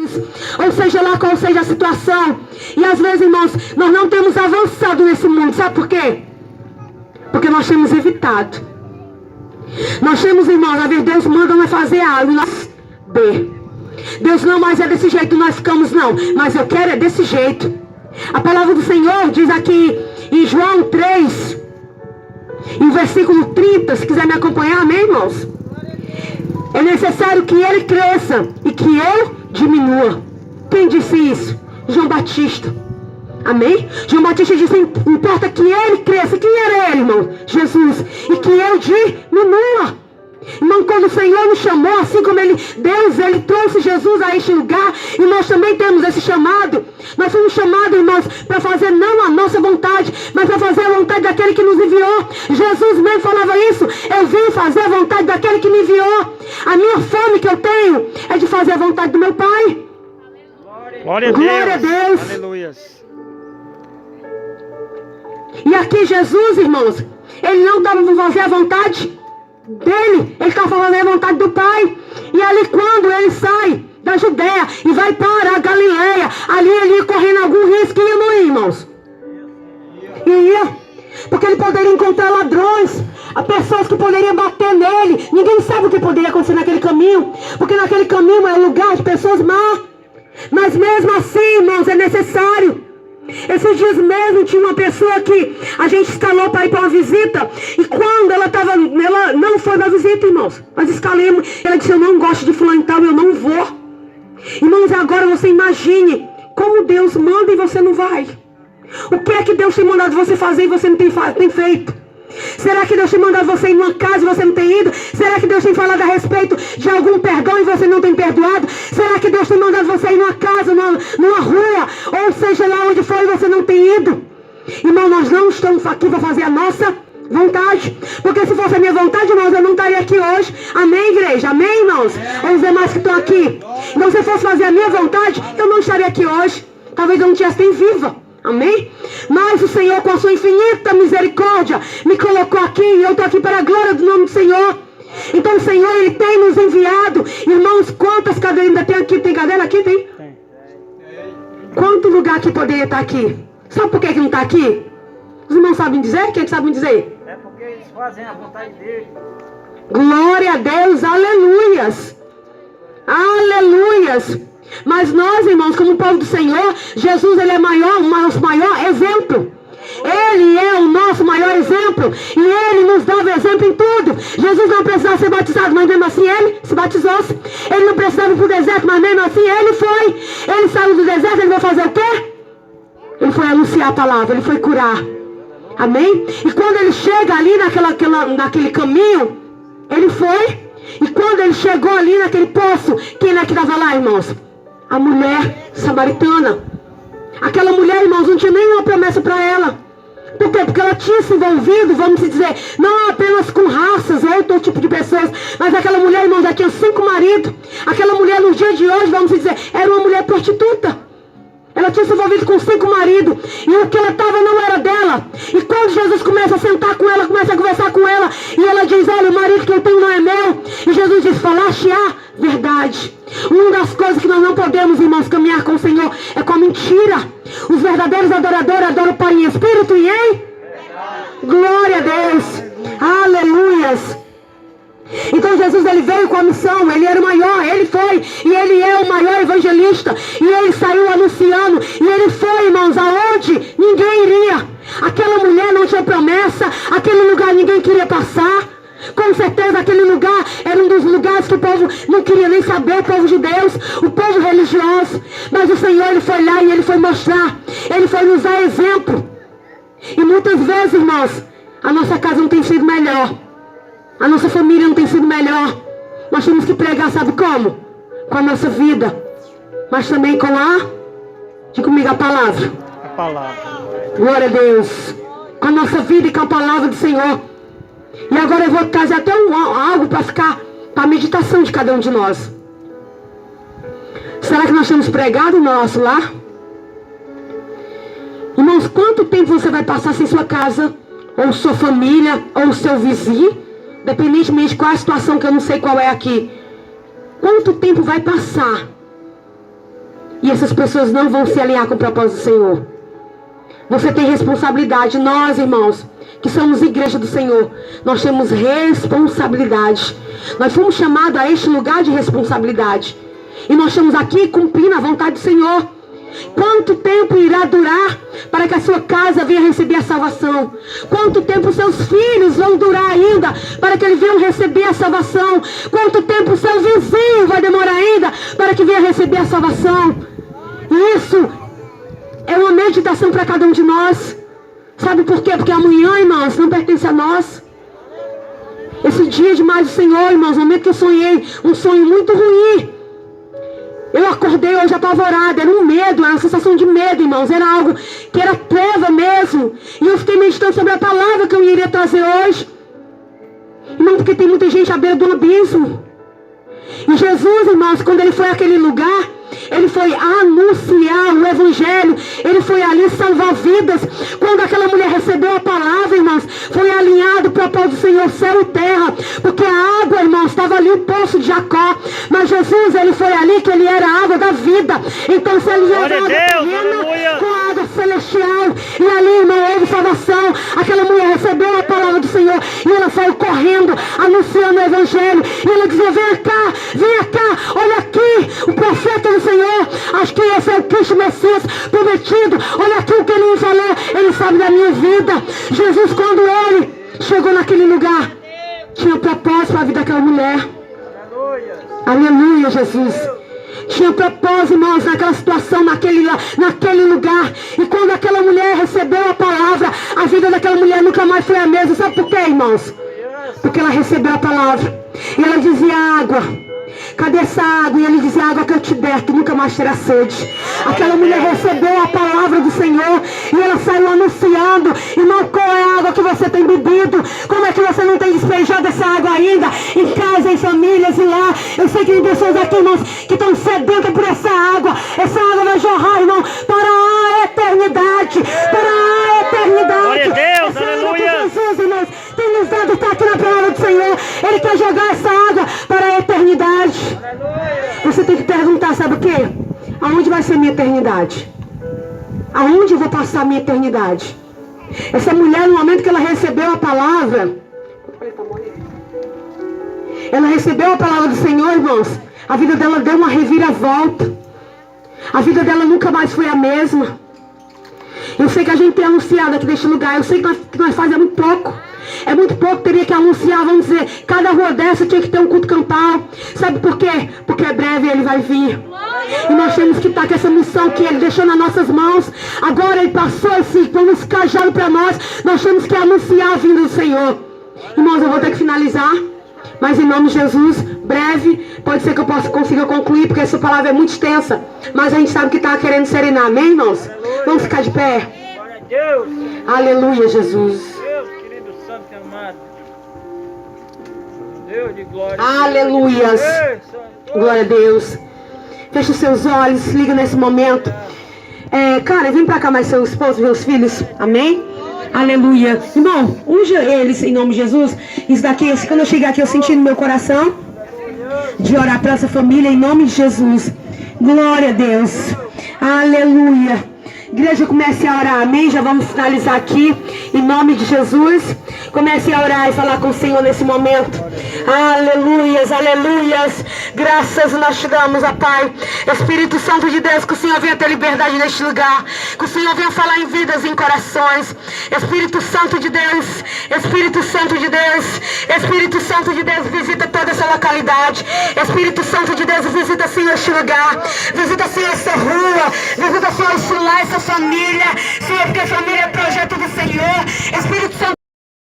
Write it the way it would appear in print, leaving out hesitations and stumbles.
Jesus. Ou seja lá qual seja a situação. E às vezes, irmãos, nós não temos avançado nesse mundo. Sabe por quê? Porque nós temos evitado. Nós temos, irmãos, a ver, Deus manda nós fazer algo e nós Deus não, mas é desse jeito, nós ficamos, não. Mas eu quero é desse jeito. A palavra do Senhor diz aqui em João 3, em versículo 30, se quiser me acompanhar, amém, irmãos? É necessário que ele cresça e que eu diminua. Quem disse isso? João Batista. Amém? João Batista disse, importa que ele cresça. Quem era ele, irmão? Jesus. E que eu diminua. Irmão, quando o Senhor nos chamou, assim como Deus, Ele trouxe Jesus a este lugar, e nós também temos esse chamado. Nós fomos chamados, irmãos, para fazer não a nossa vontade, mas para fazer a vontade daquele que nos enviou. Jesus mesmo falava isso. Eu vim fazer a vontade daquele que me enviou. A minha fome que eu tenho é de fazer a vontade do meu Pai. Glória a Deus. Glória a Deus. Aleluia. E aqui Jesus, irmãos, Ele não estava para fazer a vontade dele, ele está falando a vontade do Pai. E ali quando ele sai da Judéia e vai para a Galileia, ali ele ia correndo algum risco, ia não ir, irmãos? Ia, porque ele poderia encontrar ladrões, pessoas que poderiam bater nele. Ninguém sabe o que poderia acontecer naquele caminho, porque naquele caminho é lugar de pessoas más. Mas mesmo assim, irmãos, é necessário. Esses dias mesmo tinha uma pessoa que a gente escalou para ir para uma visita. E quando ela não foi para visita, irmãos, nós escalemos. Ela disse, eu não gosto de fulano e tal, eu não vou. Irmãos, agora você imagine como Deus manda e você não vai. O que é que Deus tem mandado você fazer e você não tem feito? Será que Deus tem mandado você ir numa casa e você não tem ido? Será que Deus tem falado a respeito de algum perdão e você não tem perdoado? Será que Deus tem mandado você ir numa casa, numa rua, ou seja lá onde for e você não tem ido? Irmão, nós não estamos aqui para fazer a nossa vontade. Porque se fosse a minha vontade, irmãos, eu não estaria aqui hoje. Amém, igreja? Amém, irmãos? Ou os demais que estão aqui? Então, se eu fosse fazer a minha vontade, eu não estaria aqui hoje. Talvez eu não tivesse nem viva. Amém? Mas o Senhor, com a sua infinita misericórdia, me colocou aqui e eu estou aqui para a glória do nome do Senhor. Então o Senhor, Ele tem nos enviado. Irmãos, quantas cadeiras ainda tem aqui? Tem cadeira aqui? Tem? Quanto lugar aqui poderia estar aqui? Sabe por que não está aqui? Os irmãos sabem dizer? O que eles sabem dizer? É porque eles fazem a vontade dele. Glória a Deus, aleluias. Aleluias. Mas nós, irmãos, como povo do Senhor, Jesus, Ele é o nosso maior exemplo. Ele é o nosso maior exemplo. E Ele nos dá o exemplo em tudo. Jesus não precisava ser batizado, mas mesmo assim Ele se batizou. Ele não precisava ir para o deserto, mas mesmo assim Ele foi. Ele saiu do deserto, Ele vai fazer o quê? Ele foi anunciar a palavra, Ele foi curar. Amém? E quando Ele chega ali naquele caminho, Ele foi. E quando Ele chegou ali naquele poço, quem é que estava lá, irmãos? A mulher samaritana. Aquela mulher, irmãos, não tinha nenhuma promessa para ela. Por quê? Porque ela tinha se envolvido, vamos dizer, não apenas com raças ou outro tipo de pessoas, mas aquela mulher, irmãos, já tinha 5 maridos. Aquela mulher, nos dias de hoje, vamos dizer, era uma mulher prostituta. Ela tinha se envolvido com 5 maridos. E o que ela estava não era dela. E quando Jesus começa a sentar com ela, começa a conversar com ela, e ela diz, olha, o marido que eu tenho não é meu. E Jesus diz, falaste a verdade. Uma das coisas que nós não podemos, irmãos, caminhar com o Senhor é com a mentira. Os verdadeiros adoradores adoram o Pai em espírito e em glória a Deus. Aleluias. Então Jesus, ele veio com a missão, ele era o maior, ele foi, e ele é o maior evangelista, e ele saiu anunciando, e ele foi, irmãos, aonde ninguém iria. Aquela mulher não tinha promessa, aquele lugar ninguém queria passar. Com certeza aquele lugar era um dos lugares que o povo não queria nem saber, o povo de Deus, o povo religioso. Mas o Senhor, ele foi lá e ele foi mostrar, ele foi nos dar exemplo. E muitas vezes, irmãos, a nossa casa não tem sido melhor, a nossa família não tem sido melhor. Nós temos que pregar, sabe como? Com a nossa vida, mas também com diga comigo, a palavra. A palavra. Glória a Deus. Com a nossa vida e com a palavra do Senhor. E agora eu vou trazer até algo para ficar, para a meditação de cada um de nós. Será que nós temos pregado no nosso lar? Irmãos, quanto tempo você vai passar sem sua casa, ou sua família, ou seu vizinho, independentemente de qual a situação, que eu não sei qual é aqui. Quanto tempo vai passar E essas pessoas não vão se alinhar com o propósito do Senhor. Você tem responsabilidade. Nós, irmãos, que somos igreja do Senhor, nós temos responsabilidade. Nós fomos chamados a este lugar de responsabilidade. E nós estamos aqui cumprindo a vontade do Senhor. Quanto tempo irá durar para que a sua casa venha receber a salvação? Quanto tempo seus filhos vão durar ainda para que eles venham receber a salvação? Quanto tempo seu vizinho vai demorar ainda para que venha receber a salvação? Isso é uma meditação para cada um de nós. Sabe por quê? Porque amanhã, irmãos, não pertence a nós. Esse dia demais do Senhor, irmãos, no momento que eu sonhei um sonho muito ruim. Eu acordei hoje apavorada, era um medo, era uma sensação de medo, irmãos. Era algo que era treva mesmo. E eu fiquei meditando sobre a palavra que eu iria trazer hoje. Irmão, porque tem muita gente à beira do abismo. E Jesus, irmãos, quando ele foi àquele lugar, ele foi anunciar o evangelho. Ele foi ali salvar vidas. Quando aquela mulher recebeu a palavra, irmãos, foi alinhado o propósito do Senhor, céu e terra. Porque a água, irmãos, estava ali o poço de Jacó. Mas Jesus, ele foi ali que ele era a água da vida. Então se ele era água terrena com água celestial. E ali, irmão, houve salvação. Aquela mulher recebeu a palavra do Senhor e ela saiu correndo, anunciando o evangelho. E ela dizia: vem cá, olha aqui, o profeta do Senhor. Acho que esse é o Cristo Messias prometido. Olha aqui o que ele me falou. Ele sabe da minha vida. Jesus, quando ele chegou naquele lugar, tinha propósito para a vida daquela mulher. Aleluia, Jesus. Tinha propósito, irmãos, naquela situação, naquele lugar. E quando aquela mulher recebeu a palavra, a vida daquela mulher nunca mais foi a mesma. Sabe por quê, irmãos? Porque ela recebeu a palavra. E ela dizia: água, cadê essa água? E ele dizia: água que eu te der, tu nunca mais terás sede. Aquela mulher recebeu a palavra do Senhor e ela saiu anunciando: irmão, qual é a água que você tem bebido? Como é que você não tem despejado essa água ainda? Em casa, em famílias e lá. Eu sei que tem pessoas aqui, irmãos, que estão sedentas por essa água. Essa água vai jorrar, irmão, para a eternidade. Para a eternidade. Glória a Deus, essa aleluia. água que Jesus, irmãos, tem nos dado, está aqui na palavra do Senhor. Ele quer jogar essa água para a eternidade. Você tem que perguntar, sabe o quê? Aonde vai ser minha eternidade? Aonde eu vou passar a minha eternidade? Essa mulher, no momento que ela recebeu a palavra, ela recebeu a palavra do Senhor, irmãos, a vida dela deu uma reviravolta. A vida dela nunca mais foi a mesma. Eu sei que a gente tem anunciado aqui neste lugar. Eu sei que nós fazemos muito pouco. É muito pouco, teria que anunciar, vamos dizer, cada rua dessa tinha que ter um culto campal. Sabe por quê? Porque breve ele vai vir. E nós temos que estar com essa missão que ele deixou nas nossas mãos. Agora ele passou esse cajado para nós. Nós temos que anunciar a vinda do Senhor. Irmãos, eu vou ter que finalizar. Mas em nome de Jesus, breve, pode ser que eu consiga concluir, porque essa palavra é muito extensa. Mas a gente sabe que está querendo serenar, amém, irmãos? Vamos ficar de pé. Aleluia, Jesus. Deus de glória. Aleluias. Glória a Deus. Feche os seus olhos, liga nesse momento. Cara, vem pra cá mais seu esposo e meus filhos. Amém? Aleluia. Irmão, unja eles em nome de Jesus. Isso daqui, quando eu chegar aqui, eu senti no meu coração de orar para essa família em nome de Jesus. Glória a Deus. Aleluia. Igreja, comece a orar, amém? Já vamos finalizar aqui, em nome de Jesus. Comece a orar e falar com o Senhor nesse momento. Aleluias, aleluias. Graças nós te damos, ó Pai. Espírito Santo de Deus, que o Senhor venha ter liberdade neste lugar. Que o Senhor venha falar em vidas e em corações. Espírito Santo de Deus, Espírito Santo de Deus, Espírito Santo de Deus, visita toda essa localidade. Espírito Santo de Deus, visita, Senhor, este lugar. Visita, Senhor, essa rua. Visita, Senhor, este lar, essa família. Senhor, porque a família é projeto do Senhor. Espírito Santo